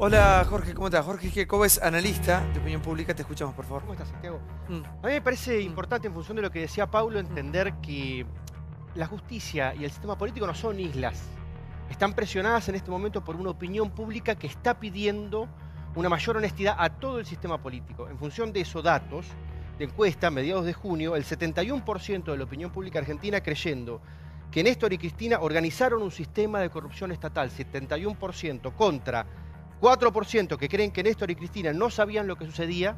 Hola Jorge, ¿cómo estás? Jorge Giacobbe es analista de opinión pública, te escuchamos por favor. ¿Cómo estás, Santiago? Mm. A mí me parece importante, en función de lo que decía Paulo, entender que la justicia y el sistema político no son islas. Están presionadas en este momento por una opinión pública que está pidiendo una mayor honestidad a todo el sistema político. En función de esos datos de encuesta, a mediados de junio, el 71% de la opinión pública argentina creyendo que Néstor y Cristina organizaron un sistema de corrupción estatal, 71% contra 4% que creen que Néstor y Cristina no sabían lo que sucedía,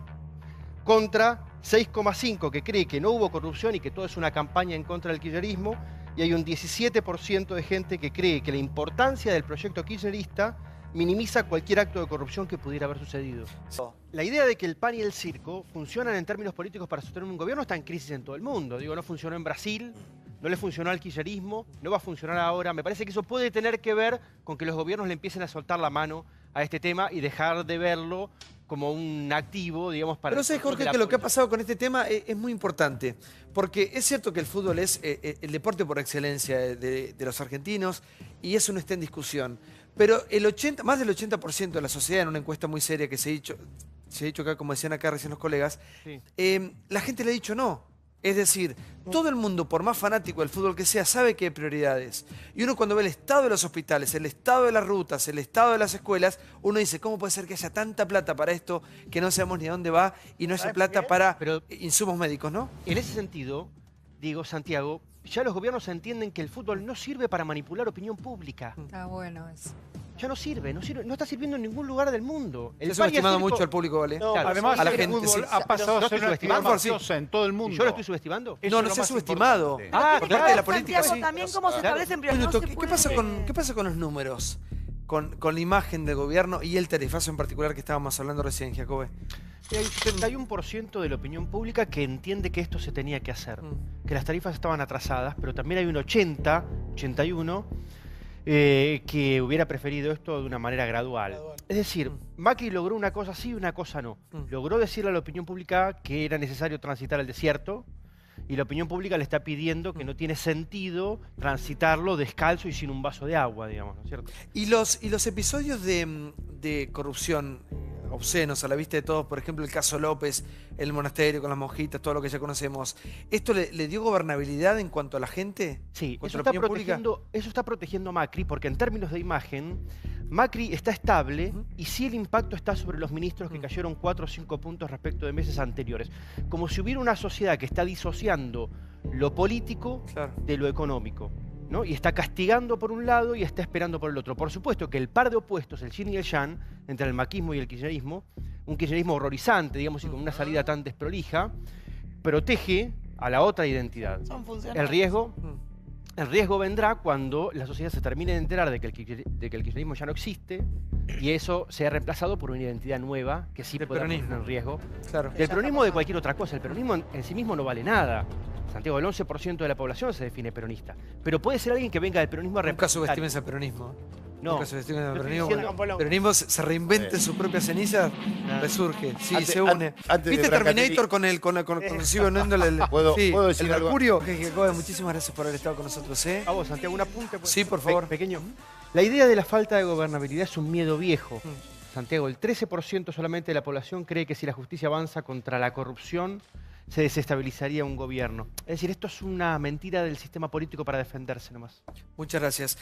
contra 6,5% que cree que no hubo corrupción y que todo es una campaña en contra del kirchnerismo, y hay un 17% de gente que cree que la importancia del proyecto kirchnerista minimiza cualquier acto de corrupción que pudiera haber sucedido. La idea de que el PAN y el circo funcionan en términos políticos para sostener un gobierno está en crisis en todo el mundo. Digo, no funcionó en Brasil, no le funcionó al kirchnerismo, no va a funcionar ahora. Me parece que eso puede tener que ver con que los gobiernos le empiecen a soltar la mano a este tema y dejar de verlo como un activo, digamos, para... Pero sabes, Jorge, que lo que ha pasado con este tema es muy importante, porque es cierto que el fútbol es el deporte por excelencia de los argentinos y eso no está en discusión. Pero más del 80% de la sociedad, en una encuesta muy seria que se ha dicho acá, como decían acá recién los colegas, Sí. la gente le ha dicho no. Es decir, todo el mundo, por más fanático del fútbol que sea, sabe que hay prioridades. Y uno cuando ve el estado de los hospitales, el estado de las rutas, el estado de las escuelas, uno dice, ¿cómo puede ser que haya tanta plata para esto que no sabemos ni a dónde va y no haya plata para insumos médicos, ¿no? En ese sentido, digo, Santiago, ya los gobiernos entienden que el fútbol no sirve para manipular opinión pública. Está bueno eso. Ya no sirve, no está sirviendo en ningún lugar del mundo. Se ha subestimado mucho al público, ¿vale? No, Claro, además, a la el gente, fútbol sí. ha pasado No a ser estoy una actividad subestimando. mafiosa en todo el mundo. ¿Yo lo estoy subestimando? Eso No, es no lo se ha más subestimado. importante. Ah, Por claro, parte de la política, Santiago, sí. también cómo se Claro. establecen Un prioridades. minuto, No se ¿qué puede- pasa con los números? Con la imagen del gobierno y el tarifazo en particular que estábamos hablando recién, Giacobbe. Hay un 71% de la opinión pública que entiende que esto se tenía que hacer, que las tarifas estaban atrasadas, pero también hay un 81, que hubiera preferido esto de una manera gradual. Es decir, Macri logró una cosa sí y una cosa no. Logró decirle a la opinión pública que era necesario transitar el desierto, y la opinión pública le está pidiendo que no tiene sentido transitarlo descalzo y sin un vaso de agua, digamos, ¿no es cierto? Y los episodios de corrupción obscenos a la vista de todos, por ejemplo el caso López, el monasterio con las monjitas, todo lo que ya conocemos, ¿esto le dio gobernabilidad en cuanto a la gente? Sí, ¿Contra eso la está, opinión pública? eso está protegiendo a Macri, porque en términos de imagen, Macri está estable y sí el impacto está sobre los ministros que cayeron 4 o 5 puntos respecto de meses anteriores. Como si hubiera una sociedad que está disociando lo político Claro. de lo económico, ¿no? Y está castigando por un lado y está esperando por el otro. Por supuesto que el par de opuestos, el yin y el yang, entre el maquismo y el kirchnerismo, un kirchnerismo horrorizante, digamos, y con una salida tan desprolija, protege a la otra identidad. Son funcionarios. El riesgo vendrá cuando la sociedad se termine de enterar de que el kirchnerismo ya no existe y eso sea reemplazado por una identidad nueva que sí Del pueda poner peronismo. en riesgo. Claro. Del peronismo o de cualquier otra cosa. El peronismo en sí mismo no vale nada. Santiago, el 11% de la población se define peronista. Pero puede ser alguien que venga del peronismo a Nunca reemplazar. subestimes al peronismo. No, Nunca subestimes al no estoy peronismo. diciendo- El peronismo se reinventa en sus propias cenizas, resurge. Sí, se une. Antes ¿Viste de Terminator con sigo uniéndole el, ¿Puedo el decir algo? mercurio? Giacobbe, muchísimas gracias por haber estado con nosotros, ¿eh? A vos, Santiago, un apunte. Sí, por favor. Pequeño. La idea de la falta de gobernabilidad es un miedo viejo. Santiago, el 13% solamente de la población cree que si la justicia avanza contra la corrupción, se desestabilizaría un gobierno. Es decir, esto es una mentira del sistema político para defenderse nomás. Muchas gracias.